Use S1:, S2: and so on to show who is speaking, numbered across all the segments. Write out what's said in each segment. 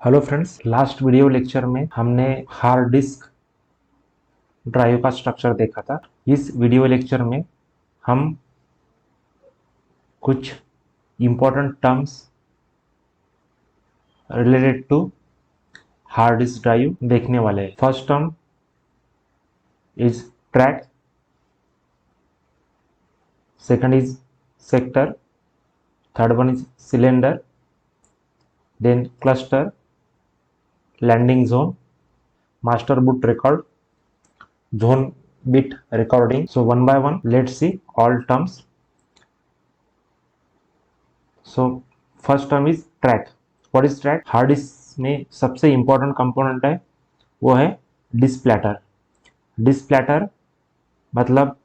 S1: Hello friends, last video lecture में हमने hard disk drive का स्ट्रक्चर देखा था। इस वीडियो लेक्चर में हम कुछ important terms related to hard disk drive देखने वाले हैं। First term is track, second is sector, third one is cylinder, then cluster, landing zone, master boot record, zone bit recording. So one by one let's see all terms. So first term is track. What is track? Hard disk में सबसे important component है वो है disk platter. Disk platter मतलब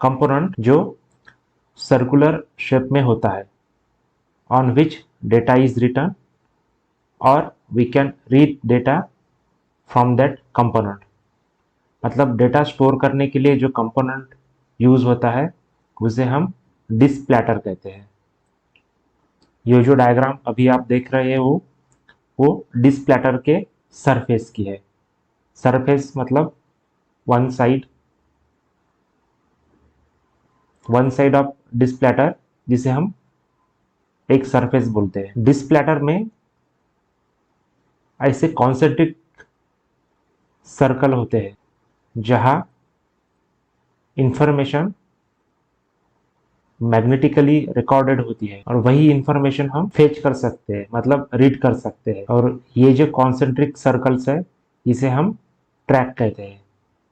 S1: component जो circular shape में होता है, on which data is written और we can read data from that component. मतलब डेटा स्टोर करने के लिए जो कंपोनेंट यूज होता है उसे हम डिस्क प्लेटर कहते हैं। ये जो डायग्राम अभी आप देख रहे हैं वो डिस्क प्लेटर के सरफेस की है। सरफेस मतलब one side of disk platter, जिसे हम एक सरफेस बोलते हैं। डिस्क प्लेटर में ऐसे कॉन्सेंट्रिक सर्कल होते हैं जहां इंफॉर्मेशन मैग्नेटिकली रिकॉर्डेड होती है और वही इंफॉर्मेशन हम फेच कर सकते हैं, मतलब रीड कर सकते हैं। और ये जो कॉन्सेंट्रिक सर्कल्स है इसे हम ट्रैक कहते हैं।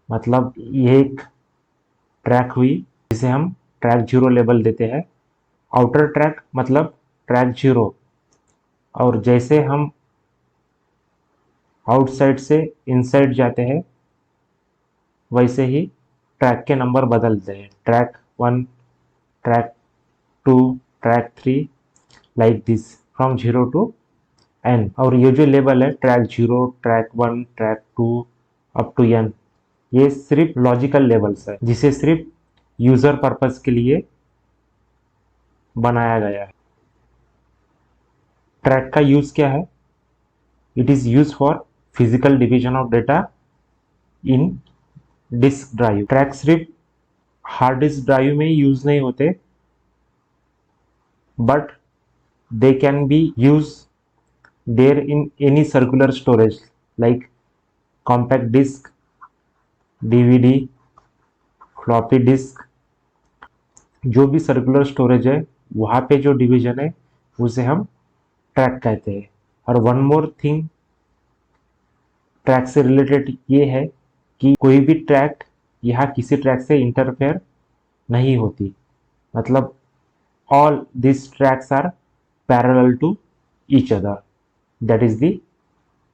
S1: मतलब ये एक ट्रैक हुई जिसे हम ट्रैक जीरो लेबल देते हैं। आउटर ट्रैक मतलब ट्रैक जीरो, और जैसे हम आउटसाइड से इनसाइड जाते हैं वैसे ही ट्रैक के नंबर बदलते हैं। Track 1, track 2, track 3, like this from 0 to n। और ये जो लेवल है track 0, track 1, track 2 up to n, ये सिर्फ लॉजिकल लेवल्स है जिसे सिर्फ यूजर पर्पस के लिए बनाया गया है। ट्रैक का यूज क्या है? It is use for physical division of data in disk drive. Track सिर्फ हार्ड डिस्क ड्राइव में यूज नहीं होते, but they can be used there in any circular storage like compact disk, DVD, floppy disk। जो भी circular storage है वहाँ पे जो डिवीजन है उसे हम ट्रैक कहते हैं। और वन मोर थिंग ट्रैक से रिलेटेड ये है कि कोई भी ट्रैक यहाँ किसी ट्रैक से इंटरफेयर नहीं होती। मतलब all these tracks are parallel to each other, that is the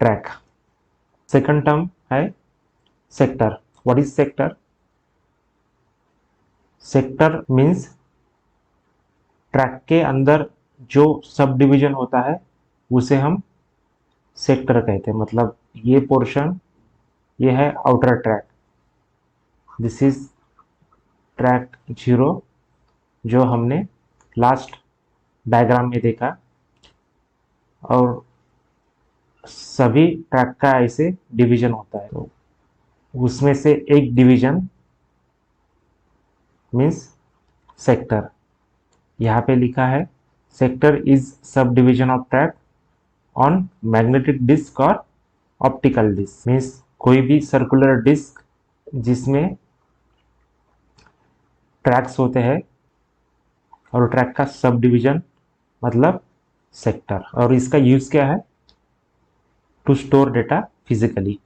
S1: track। second term है sector। what is sector? sector means track के अंदर जो सब डिवीजन होता है उसे हम सेक्टर कहते हैं। मतलब ये पोर्शन ये है outer track, this is track 0 जो हमने लास्ट डायग्राम में देखा। और सभी ट्रैक का ऐसे डिवीजन होता है, तो उसमें से एक डिवीजन मीन्स सेक्टर। यहाँ पे लिखा है sector is sub division of track on magnetic disk और ऑप्टिकल डिस्क। मीन्स कोई भी सर्कुलर डिस्क जिसमें ट्रैक्स होते हैं और ट्रैक का सब डिवीजन मतलब सेक्टर। और इसका यूज क्या है? To store data physically.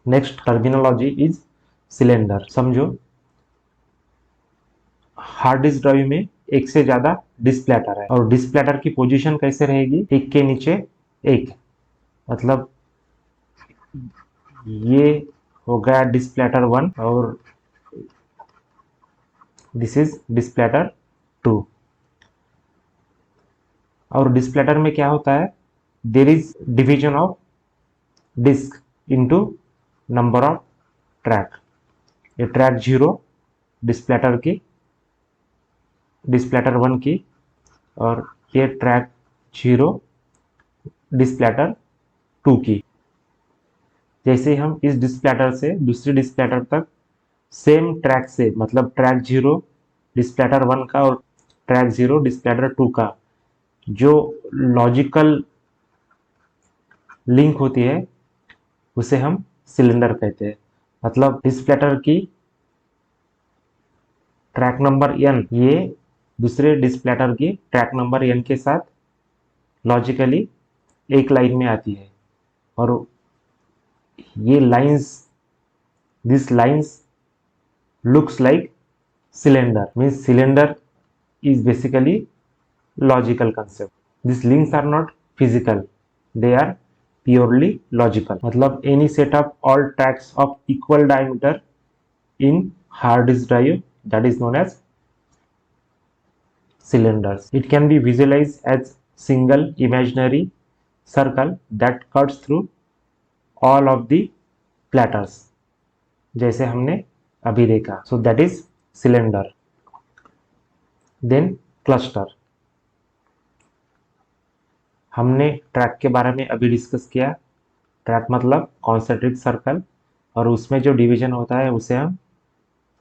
S1: Next terminology is cylinder. समझो हार्ड डिस्क ड्राइव में एक से ज्यादा डिस्क प्लेटर है और डिस्क प्लेटर की पोजीशन कैसे रहेगी? एक के नीचे एक। मतलब ये हो गया डिस्क प्लेटर 1 और दिस इज डिस्क प्लेटर 2। और डिस्क प्लेटर में क्या होता है? There is division of disk into number of track. ये ट्रैक 0 डिस्क प्लेटर 1 की और ये ट्रैक 0 डिस्प्लेटर 2 की। जैसे हम इस डिस्प्लेटर से दूसरे डिस्प्लेटर तक सेम ट्रैक से, मतलब ट्रैक 0 डिस्प्लेटर 1 का और ट्रैक 0 डिस्प्लेटर 2 का जो लॉजिकल लिंक होती है उसे हम सिलेंडर कहते हैं। मतलब डिस्प्लेटर की ट्रैक नंबर n ये दूसरे डिस्प्लेटर की ट्रैक नंबर n के साथ लॉजिकली एक लाइन में आती है, और ये lines, this lines looks like cylinder, means cylinder is basically logical concept. These links are not physical, they are purely logical. मतलब any set of all tracks of equal diameter in hard disk drive, that is known as cylinders. It can be visualized as single imaginary circle that cuts through all of the platters, जैसे हमने अभी देखा. So that is cylinder. Then cluster. हमने track के बारे में अभी discuss किया. ट्रैक मतलब कॉन्सेंट्रिक सर्कल, और उसमें जो डिवीजन होता है उसे हम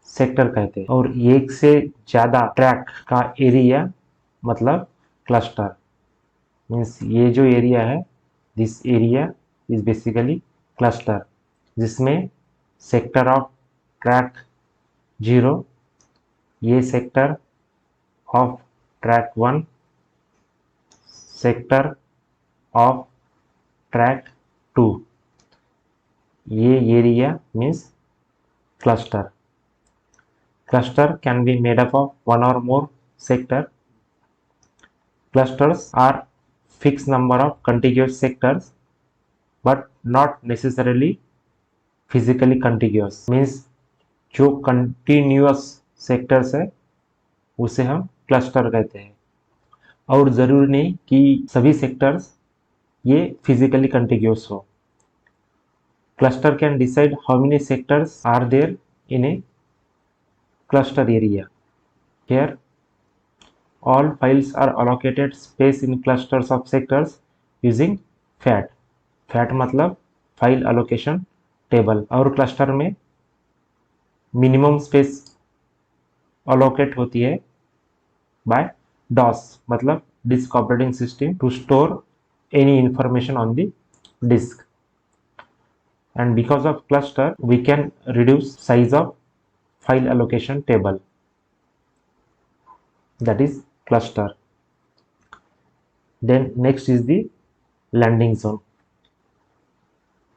S1: सेक्टर कहते हैं. और एक से ज़्यादा ट्रैक का एरिया मतलब क्लस्टर. मीन्स ये जो एरिया है, this area is basically cluster, जिसमें सेक्टर ऑफ ट्रैक 0, ये sector of track 1, sector of track 2, ये area means cluster. Cluster can be made up of one or more sector. Clusters are fixed number of contiguous sectors, but not necessarily physically contiguous. Means जो continuous sectors है उसे हम cluster कहते हैं, और ज़रूरी नहीं कि सभी sectors ये physically contiguous हो. Cluster can decide how many sectors are there in a cluster area. Here all files are allocated space in clusters of sectors using FAT. FAT मतलब फाइल allocation table. और cluster में minimum space allocate होती है by DOS मतलब disk operating system to store any information on the disk. And because of cluster we can reduce size of file allocation table, that is cluster. Then next is the landing zone.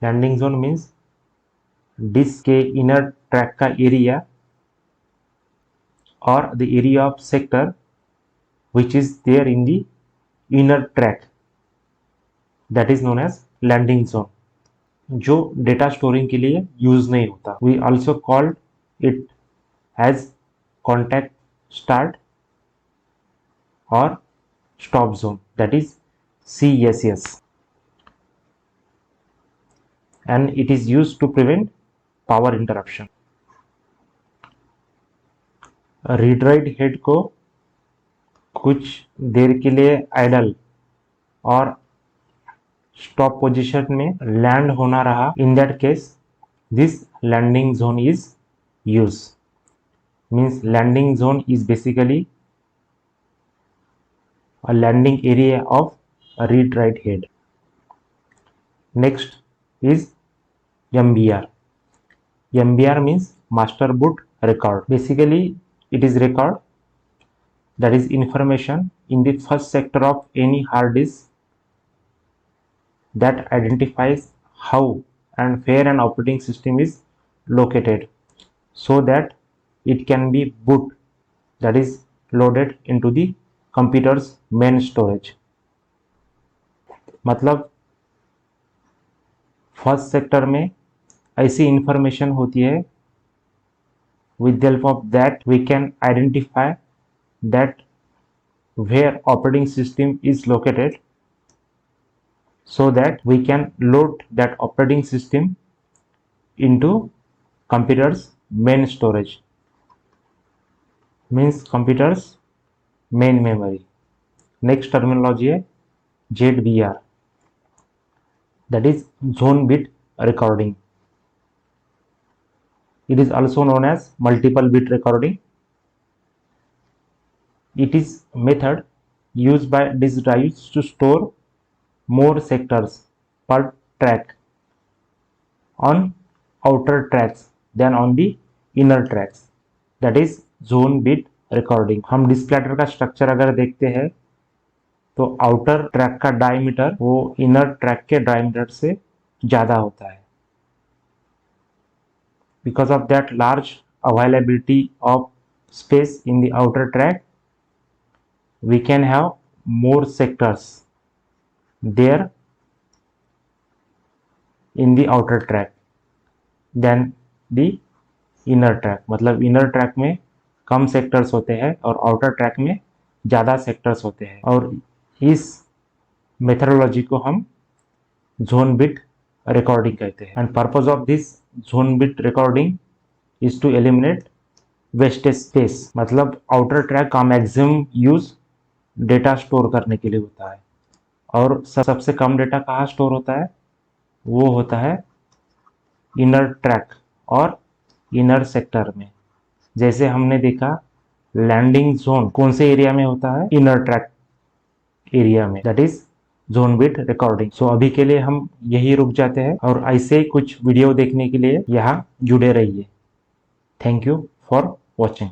S1: Landing zone means disk के inner track का area or the area of sector which is there in the inner track, that is known as landing zone, जो data storing के लिए use नहीं होता. We also called it as contact start or stop zone, that is CSS, and it is used to prevent power interruption. Read write head को कुछ देर के लिए idol और स्टॉप पोजीशन में लैंड होना रहा, in that case this landing zone is use. Means landing zone is basically a landing area of a read write head. Next is MBR. MBR means master boot record. Basically it is record, that is information in the first sector of any hard disk that identifies how and where an operating system is located, so that it can be boot, that is loaded into the computers main storage. मतलब first sector में ऐसी information होती है with the help of that we can identify that where operating system is located, so that we can load that operating system into computers main storage, means computers main memory. Next terminology है ZBR, that is zone bit recording. It is also known as multiple bit recording. It is method used by disk drives to store more sectors per track on outer tracks than on the inner tracks. That is zone bit recording. हम disc platter का structure अगर देखते हैं तो outer track का diameter वो inner track के diameter से ज़्यादा होता है. Because of that large availability of space in the outer track, we can have more sectors there in the outer track than the inner track. मतलब inner track में कम sectors होते हैं और आउटर ट्रैक में ज़्यादा सेक्टर्स होते हैं, और इस मेथडोलॉजी को हम जोन बिट रिकॉर्डिंग कहते हैं. And purpose of this zone bit recording is to eliminate wastage space. मतलब आउटर ट्रैक का मैक्सिमम यूज डेटा स्टोर करने के लिए होता है, और सबसे कम डेटा कहाँ स्टोर होता है? वो होता है इनर ट्रैक और इनर सेक्टर में. जैसे हमने देखा लैंडिंग जोन कौन से एरिया में होता है? इनर ट्रैक एरिया में. That is zone bit recording. So अभी के लिए हम यही रुक जाते हैं, और ऐसे कुछ वीडियो देखने के लिए यहाँ जुड़े रहिए. Thank you for watching.